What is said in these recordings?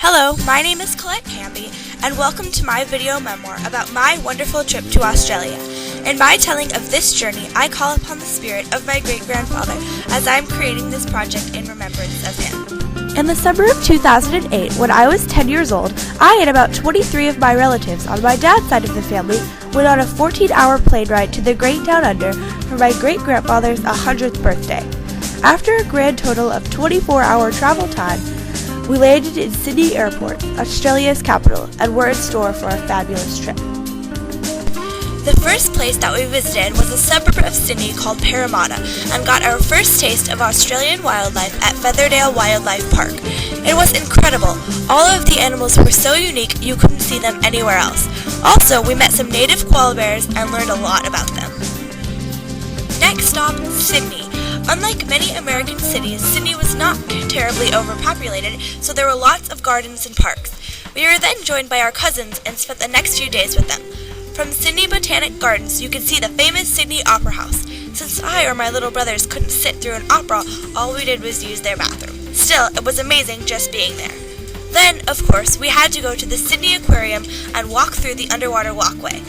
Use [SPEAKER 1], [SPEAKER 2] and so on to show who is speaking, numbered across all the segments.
[SPEAKER 1] Hello, my name is Colette and welcome to my video memoir about my wonderful trip to Australia. In my telling of this journey, I call upon the spirit of my great-grandfather as I am creating this project in remembrance of him.
[SPEAKER 2] In the summer of 2008, when I was 10 years old, I and about 23 of my relatives on my dad's side of the family went on a 14-hour plane ride to the Great Down Under for my great-grandfather's 100th birthday. After a grand total of 24-hour travel time, we landed in Sydney Airport, Australia's capital, and were in store for a fabulous trip.
[SPEAKER 1] The first place that we visited was a suburb of Sydney called Parramatta and got our first taste of Australian wildlife at Featherdale Wildlife Park. It was incredible. All of the animals were so unique you couldn't see them anywhere else. Also, we met some native koala bears and learned a lot about them. Next stop, Sydney. Unlike many American cities, Sydney was not terribly overpopulated, so there were lots of gardens and parks. We were then joined by our cousins and spent the next few days with them. From Sydney Botanic Gardens, you could see the famous Sydney Opera House. Since I or my little brothers couldn't sit through an opera, all we did was use their bathroom. Still, it was amazing just being there. Then, of course, we had to go to the Sydney Aquarium and walk through the underwater walkway.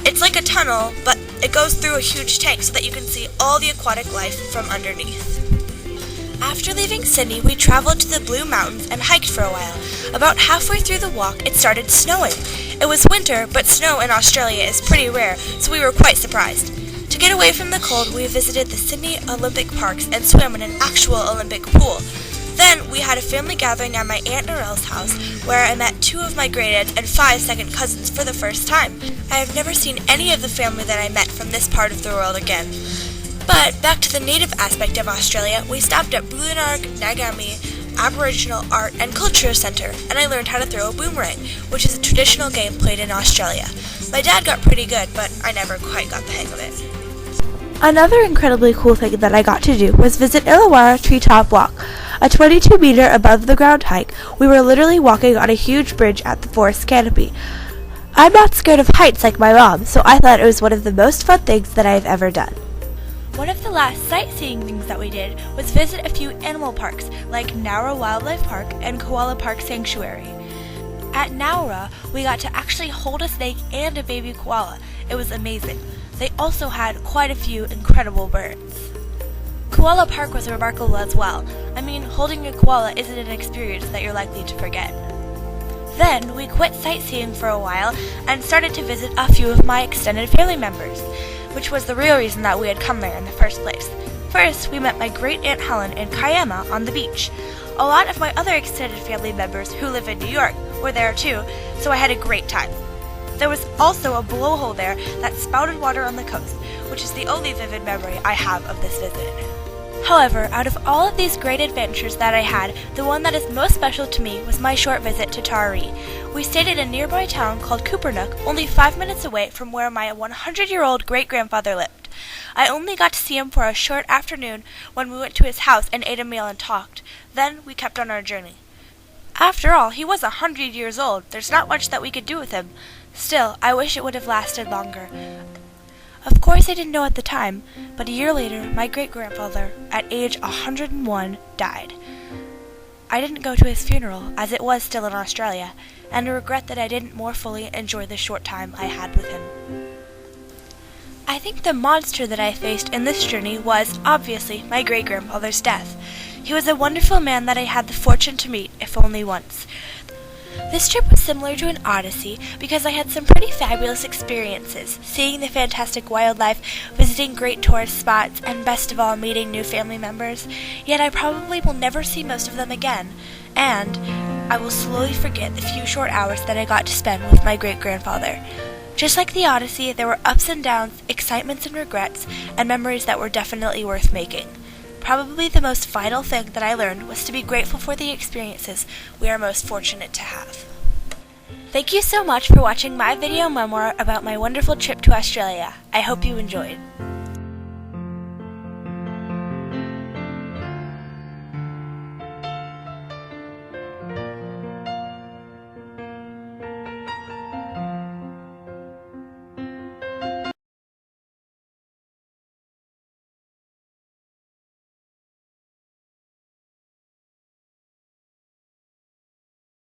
[SPEAKER 1] It's like a tunnel, but it goes through a huge tank so that you can see all the aquatic life from underneath. After leaving Sydney, we traveled to the Blue Mountains and hiked for a while. About halfway through the walk, it started snowing. It was winter, but snow in Australia is pretty rare, so we were quite surprised. To get away from the cold, we visited the Sydney Olympic Parks and swam in an actual Olympic pool. Then, we had a family gathering at my Aunt Narelle's house, where I met 2 of my great-aunts and 5 second cousins for the first time. I have never seen any of the family that I met from this part of the world again. But, back to the native aspect of Australia, we stopped at Boolarnag Nagami Aboriginal Art and Culture Centre, and I learned how to throw a boomerang, which is a traditional game played in Australia. My dad got pretty good, but I never quite got the hang of it.
[SPEAKER 2] Another incredibly cool thing that I got to do was visit Illawarra Treetop Walk, a 22-meter above-the-ground hike. We were literally walking on a huge bridge at the forest canopy. I'm not scared of heights like my mom, so I thought it was one of the most fun things that I have ever done.
[SPEAKER 1] One of the last sightseeing things that we did was visit a few animal parks like Nowra Wildlife Park and Koala Park Sanctuary. At Nowra, we got to actually hold a snake and a baby koala. It was amazing. They also had quite a few incredible birds. Koala Park was remarkable as well. I mean, holding a koala isn't an experience that you're likely to forget. Then, we quit sightseeing for a while and started to visit a few of my extended family members, which was the real reason that we had come there in the first place. First, we met my great-aunt Helen in Kiama on the beach. A lot of my other extended family members who live in New York were there too, so I had a great time. There was also a blowhole there that spouted water on the coast, which is the only vivid memory I have of this visit. However, out of all of these great adventures that I had, the one that is most special to me was my short visit to Taree. We stayed in a nearby town called Coopernook, only 5 minutes away from where my 100-year-old great-grandfather lived. I only got to see him for a short afternoon when we went to his house and ate a meal and talked. Then we kept on our journey. After all, he was 100 years old. There's not much that we could do with him. Still, I wish it would have lasted longer. Of course, I didn't know at the time, but a year later, my great-grandfather, at age 101, died. I didn't go to his funeral, as it was still in Australia, and I regret that I didn't more fully enjoy the short time I had with him. I think the monster that I faced in this journey was, obviously, my great-grandfather's death. He was a wonderful man that I had the fortune to meet, if only once. This trip was similar to an odyssey because I had some pretty fabulous experiences, seeing the fantastic wildlife, visiting great tourist spots, and best of all, meeting new family members. Yet I probably will never see most of them again, and I will slowly forget the few short hours that I got to spend with my great-grandfather. Just like the odyssey, there were ups and downs, excitements and regrets, and memories that were definitely worth making. Probably the most vital thing that I learned was to be grateful for the experiences we are most fortunate to have. Thank you so much for watching my video memoir about my wonderful trip to Australia. I hope you enjoyed.